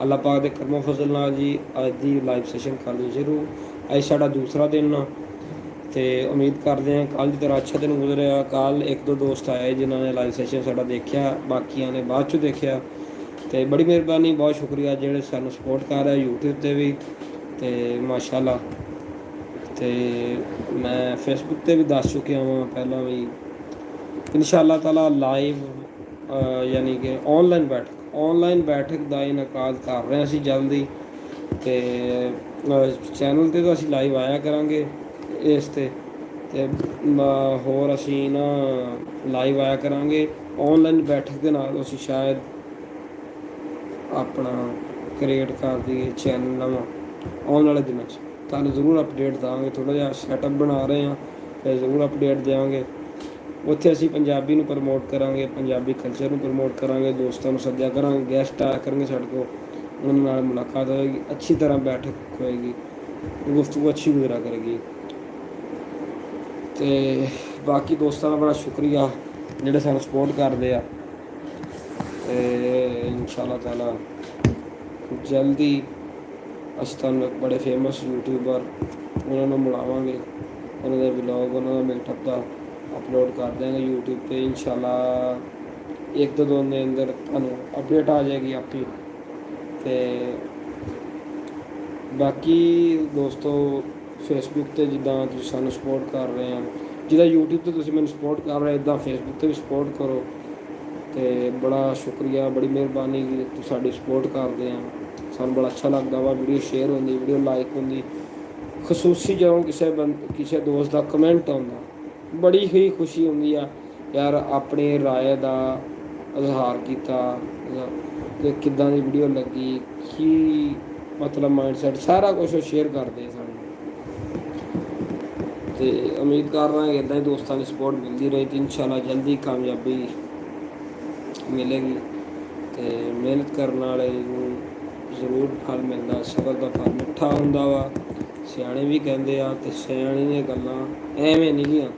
ਅੱਲਾਹ ਪਾਕ ਦੇ ਕਰਮੋ ਫਜ਼ਲ ਨਾਲ ਜੀ ਅੱਜ ਦੀ ਲਾਈਵ ਸੈਸ਼ਨ ਕਰ ਲਈ ਸ਼ੁਰੂ। ਅੱਜ ਸਾਡਾ ਦੂਸਰਾ ਦਿਨ ਤੇ ਉਮੀਦ ਕਰਦੇ ਹਾਂ ਕੱਲ੍ਹ ਦੀ ਤਰ੍ਹਾਂ ਅੱਛਾ ਦਿਨ ਗੁਜ਼ਰਿਆ। ਕੱਲ੍ਹ ਇੱਕ ਦੋ ਦੋਸਤ ਆਏ ਜਿਨ੍ਹਾਂ ਨੇ ਲਾਈਵ ਸੈਸ਼ਨ ਸਾਡਾ ਦੇਖਿਆ, ਬਾਕੀਆਂ ਨੇ ਬਾਅਦ 'ਚੋਂ ਦੇਖਿਆ। ਤੇ ਬੜੀ ਮਿਹਰਬਾਨੀ, ਬਹੁਤ ਸ਼ੁਕਰੀਆ ਜਿਹੜੇ ਸਾਨੂੰ ਸਪੋਰਟ ਕਰ ਰਹੇ YouTube 'ਤੇ ਵੀ ਤੇ ਮਾਸ਼ਾਅੱਲਾ। ਤੇ ਮੈਂ ਫੇਸਬੁੱਕ 'ਤੇ ਵੀ ਦੱਸ ਚੁੱਕਿਆ ਵਾਂ ਪਹਿਲਾਂ ਵੀ, ਇਨਸ਼ਾ ਅੱਲਾਹ ਤਾਲਾ ਲਾਈਵ ਯਾਨੀ ਕਿ ਔਨਲਾਈਨ ਬੈਠਕ ਦਾ ਇਨਕਾਦ ਕਰ ਰਹੇ ਹਾਂ ਅਸੀਂ ਜਲਦੀ। ਅਤੇ ਚੈਨਲ 'ਤੇ ਤਾਂ ਅਸੀਂ ਲਾਈਵ ਆਇਆ ਕਰਾਂਗੇ ਇਸ 'ਤੇ ਹੋਰ ਅਸੀਂ ਨਾ ਲਾਈਵ ਆਇਆ ਕਰਾਂਗੇ। ਔਨਲਾਈਨ ਬੈਠਕ ਦੇ ਨਾਲ ਅਸੀਂ ਸ਼ਾਇਦ ਆਪਣਾ ਕ੍ਰੀਏਟ ਕਰ ਦਈਏ ਚੈਨਲ ਨਵਾਂ ਆਉਣ ਵਾਲੇ ਦਿਨਾਂ 'ਚ। ਤੁਹਾਨੂੰ ਜ਼ਰੂਰ ਅਪਡੇਟ ਦੇਵਾਂਗੇ। ਥੋੜ੍ਹਾ ਜਿਹਾ ਸੈਟਅਪ ਬਣਾ ਰਹੇ ਹਾਂ, ਫਿਰ ਜ਼ਰੂਰ ਅਪਡੇਟ ਦੇਵਾਂਗੇ। ਉੱਥੇ ਅਸੀਂ ਪੰਜਾਬੀ ਨੂੰ ਪ੍ਰਮੋਟ ਕਰਾਂਗੇ, ਪੰਜਾਬੀ ਕਲਚਰ ਨੂੰ ਪ੍ਰਮੋਟ ਕਰਾਂਗੇ, ਦੋਸਤਾਂ ਨੂੰ ਸੱਦਿਆ ਕਰਾਂਗੇ, ਗੈਸਟ ਆਇਆ ਕਰਨਗੇ ਸਾਡੇ ਕੋਲ, ਉਹਨਾਂ ਨਾਲ ਮੁਲਾਕਾਤ ਹੋਏਗੀ, ਅੱਛੀ ਤਰ੍ਹਾਂ ਬੈਠਕ ਹੋਏਗੀ, ਗੁਫ਼ਤਗੂ ਅੱਛੀ ਗੁਜ਼ਰਾ ਕਰੇਗੀ। ਅਤੇ ਬਾਕੀ ਦੋਸਤਾਂ ਦਾ ਬੜਾ ਸ਼ੁਕਰੀਆ ਜਿਹੜੇ ਸਾਨੂੰ ਸਪੋਰਟ ਕਰਦੇ ਆ। ਅਤੇ ਇਨਸ਼ਾ ਅੱਲਾਹ ਤਾਲਾ ਜਲਦੀ ਅਸੀਂ ਤੁਹਾਨੂੰ ਇੱਕ ਬੜੇ ਫੇਮਸ ਯੂਟਿਊਬਰ ਉਹਨਾਂ ਨੂੰ ਮਿਲਾਵਾਂਗੇ, ਉਹਨਾਂ ਦੇ ਵਲੋਗ, ਉਹਨਾਂ ਦਾ ਮੇਕਅਪ ਦਾ ਅਪਲੋਡ ਕਰ ਦਿਆਂਗੇ ਯੂਟਿਊਬ 'ਤੇ ਇਨਸ਼ਾ ਅੱਲਾਹ। ਇੱਕ ਦੋ ਦਿਨ ਦੇ ਅੰਦਰ ਤੁਹਾਨੂੰ ਅਪਡੇਟ ਆ ਜਾਏਗੀ ਆਪੀ। ਅਤੇ ਬਾਕੀ ਦੋਸਤੋ ਫੇਸਬੁੱਕ 'ਤੇ ਜਿੱਦਾਂ ਤੁਸੀਂ ਸਾਨੂੰ ਸਪੋਰਟ ਕਰ ਰਹੇ ਆ, ਜਿੱਦਾਂ ਯੂਟਿਊਬ 'ਤੇ ਤੁਸੀਂ ਮੈਨੂੰ ਸਪੋਰਟ ਕਰ ਰਹੇ ਇੱਦਾਂ ਫੇਸਬੁੱਕ 'ਤੇ ਵੀ ਸਪੋਰਟ ਕਰੋ। ਅਤੇ ਬੜਾ ਸ਼ੁਕਰੀਆ, ਬੜੀ ਮਿਹਰਬਾਨੀ ਕਿ ਤੁਸੀਂ ਸਾਡੀ ਸਪੋਰਟ ਕਰਦੇ ਆ। ਸਾਨੂੰ ਬੜਾ ਅੱਛਾ ਲੱਗਦਾ ਵਾ, ਵੀਡੀਓ ਸ਼ੇਅਰ ਹੁੰਦੀ, ਵੀਡੀਓ ਲਾਈਕ ਹੁੰਦੀ, ਖਸੂਸੀ ਜਦੋਂ ਕਿਸੇ ਦੋਸਤ ਦਾ ਕਮੈਂਟ ਆਉਂਦਾ ਬੜੀ ਹੀ ਖੁਸ਼ੀ ਹੁੰਦੀ ਆ ਯਾਰ। ਆਪਣੀ ਰਾਏ ਦਾ ਇਜ਼ਹਾਰ ਕੀਤਾ ਕਿ ਕਿੱਦਾਂ ਦੀ ਵੀਡੀਓ ਲੱਗੀ, ਕੀ ਮਤਲਬ ਮਾਈਂਡਸੈਟ, ਸਾਰਾ ਕੁਛ ਉਹ ਸ਼ੇਅਰ ਕਰਦੇ ਸਾਨੂੰ। ਅਤੇ ਉਮੀਦ ਕਰ ਰਹਾ ਕਿ ਇੱਦਾਂ ਹੀ ਦੋਸਤਾਂ ਦੀ ਸਪੋਰਟ ਮਿਲਦੀ ਰਹੇ ਅਤੇ ਇਨਸ਼ਾ ਅੱਲਾਹ ਜਲਦੀ ਕਾਮਯਾਬੀ ਮਿਲੇਗੀ। ਅਤੇ ਮਿਹਨਤ ਕਰਨ ਵਾਲੇ ਨੂੰ ਜ਼ਰੂਰ ਫਲ ਮਿਲਦਾ, ਸਬਰ ਦਾ ਫਲ ਮਿੱਠਾ ਹੁੰਦਾ ਵਾ, ਸਿਆਣੇ ਵੀ ਕਹਿੰਦੇ ਆ। ਅਤੇ ਸਿਆਣੇ ਦੀਆਂ ਗੱਲਾਂ ਐਵੇਂ ਨਹੀਂ ਗੀਆਂ,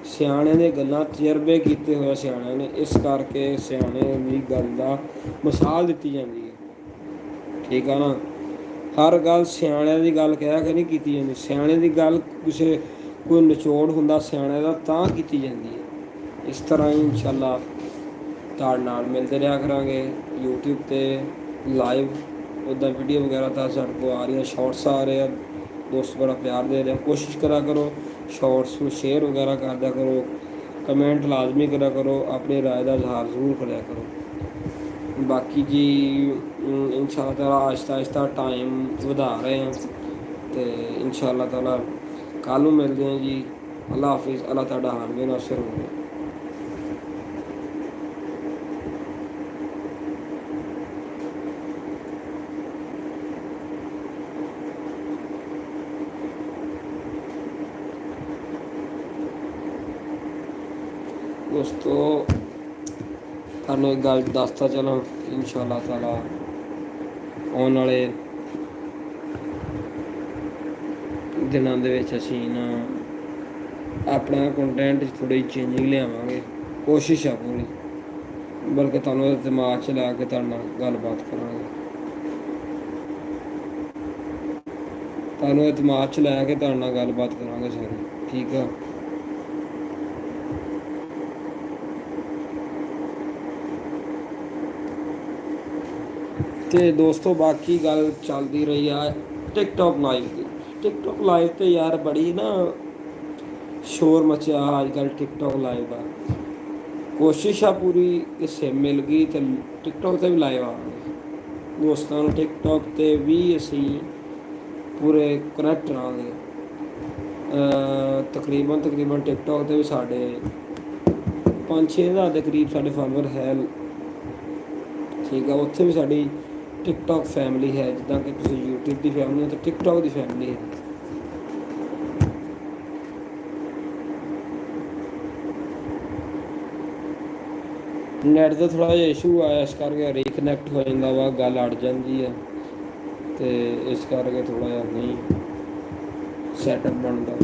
ਸਿਆਣਿਆਂ ਦੀਆਂ ਗੱਲਾਂ ਤਜਰਬੇ ਕੀਤੇ ਹੋਏ ਸਿਆਣਿਆਂ ਨੇ, ਇਸ ਕਰਕੇ ਸਿਆਣੇ ਦੀ ਗੱਲ ਦਾ ਮਿਸਾਲ ਦਿੱਤੀ ਜਾਂਦੀ ਹੈ। ਠੀਕ ਆ ਨਾ, ਹਰ ਗੱਲ ਸਿਆਣਿਆਂ ਦੀ ਗੱਲ ਕਹਿ ਕੇ ਨਹੀਂ ਕੀਤੀ ਜਾਂਦੀ। ਸਿਆਣੇ ਦੀ ਗੱਲ ਕੋਈ ਨਿਚੋੜ ਹੁੰਦਾ ਸਿਆਣਿਆਂ ਦਾ ਤਾਂ ਕੀਤੀ ਜਾਂਦੀ ਹੈ। ਇਸ ਤਰ੍ਹਾਂ ਹੀ ਇਨਸ਼ਾ ਅੱਲਾਹ ਤੁਹਾਡੇ ਨਾਲ ਮਿਲਦੇ ਰਿਹਾ ਕਰਾਂਗੇ ਯੂਟਿਊਬ 'ਤੇ ਲਾਈਵ। ਉੱਦਾਂ ਵੀਡੀਓ ਵਗੈਰਾ ਤਾਂ ਸਾਡੇ ਕੋਲ ਆ ਰਹੀਆਂ, ਸ਼ਾਰਟਸ ਆ ਰਹੇ ਆ, ਦੋਸਤ ਬੜਾ ਪਿਆਰ ਦੇ ਰਿਹਾ। ਕੋਸ਼ਿਸ਼ ਕਰਿਆ ਕਰੋ ਸ਼ਾਰਟਸ ਨੂੰ ਸ਼ੇਅਰ ਵਗੈਰਾ ਕਰਦਿਆ ਕਰੋ, ਕਮੈਂਟ ਲਾਜ਼ਮੀ ਕਰਿਆ ਕਰੋ, ਆਪਣੀ ਰਾਏ ਦਾ ਇਜ਼ਹਾਰ ਜ਼ਰੂਰ ਕਰਿਆ ਕਰੋ। ਬਾਕੀ ਜੀ ਇਨਸ਼ਾ ਅੱਲਾਹ ਤਾਲਾ ਆਹਿਸਤਾ ਟਾਈਮ ਵਧਾ ਰਹੇ ਹਾਂ ਅਤੇ ਇਨਸ਼ਾ ਅੱਲਾਹ ਤਾਲਾ ਕੱਲ੍ਹ ਨੂੰ ਮਿਲਦੇ ਹਾਂ ਜੀ। ਅੱਲਾ ਹਾਫਿਜ਼, ਅੱਲਾ ਤੁਹਾਡਾ ਹਾਮੀ ਨਾਸਰ ਹੋਵੇ। ਦੋਸਤੋ ਤੁਹਾਨੂੰ ਇੱਕ ਗੱਲ ਦੱਸਦਾ ਚਲਾਂ, ਇਨਸ਼ਾ ਅੱਲਾਹ ਤਾਲਾ ਆਉਣ ਵਾਲੇ ਦਿਨਾਂ ਦੇ ਵਿੱਚ ਅਸੀਂ ਨਾ ਆਪਣਾ ਕੰਟੈਂਟ 'ਚ ਥੋੜ੍ਹੀ ਚੇਂਜਿੰਗ ਲਿਆਵਾਂਗੇ। ਕੋਸ਼ਿਸ਼ ਆ ਪੂਰੀ, ਬਲਕਿ ਤੁਹਾਨੂੰ ਇਹਦੇ ਦਿਮਾਗ 'ਚ ਲੈ ਕੇ ਤੁਹਾਡੇ ਨਾਲ ਗੱਲਬਾਤ ਕਰਾਂਗੇ। ਤੁਹਾਨੂੰ ਇਹ ਦਿਮਾਗ 'ਚ ਲੈ ਕੇ ਤੁਹਾਡੇ ਨਾਲ ਗੱਲਬਾਤ ਕਰਾਂਗੇ ਸਾਰੀ, ਠੀਕ ਆ। ਅਤੇ ਦੋਸਤੋ ਬਾਕੀ ਗੱਲ ਚੱਲਦੀ ਰਹੀ ਆ ਟਿਕਟੋਕ ਲਾਈਵ ਦੀ। ਟਿਕਟੋਕ ਲਾਈਵ 'ਤੇ ਯਾਰ ਬੜੀ ਨਾ ਸ਼ੋਰ ਮਚਿਆ ਅੱਜ ਕੱਲ੍ਹ ਟਿਕਟੋਕ ਲਾਈਵ ਦਾ। ਕੋਸ਼ਿਸ਼ ਆ ਪੂਰੀ ਕਿ ਸਿਮ ਮਿਲ ਗਈ ਅਤੇ ਟਿਕਟੋਕ 'ਤੇ ਵੀ ਲਾਈਵ ਆਵਾਂਗੇ। ਦੋਸਤਾਂ ਨੂੰ ਟਿਕਟੋਕ 'ਤੇ ਵੀ ਅਸੀਂ ਪੂਰੇ ਕਨੈਕਟ ਰਹਾਂਗੇ। ਤਕਰੀਬਨ ਟਿਕਟੋਕ 'ਤੇ ਵੀ ਸਾਡੇ 5-6 ਹਜ਼ਾਰ ਦੇ ਕਰੀਬ ਸਾਡੇ ਫਾਲੋਅਰ ਹੈ। ਠੀਕ ਆ, ਉੱਥੇ ਵੀ ਸਾਡੀ ਟਿਕਟੋਕ ਫੈਮਿਲੀ ਹੈ। ਜਿੱਦਾਂ ਕਿ ਤੁਸੀਂ ਯੂਟਿਊਬ ਦੀ ਫੈਮਿਲੀ ਹੋ ਅਤੇ ਟਿਕਟੋਕ ਦੀ ਫੈਮਿਲੀ ਹੈ। ਨੈੱਟ ਦਾ ਥੋੜ੍ਹਾ ਜਿਹਾ ਇਸ਼ੂ ਆਇਆ, ਇਸ ਕਰਕੇ ਰੀਕਨੈਕਟ ਹੋ ਜਾਂਦਾ ਵਾ, ਗੱਲ ਅੜ ਜਾਂਦੀ ਹੈ ਅਤੇ ਇਸ ਕਰਕੇ ਥੋੜ੍ਹਾ ਜਿਹਾ ਨਹੀਂ ਸੈਟਅਪ ਬਣਦਾ।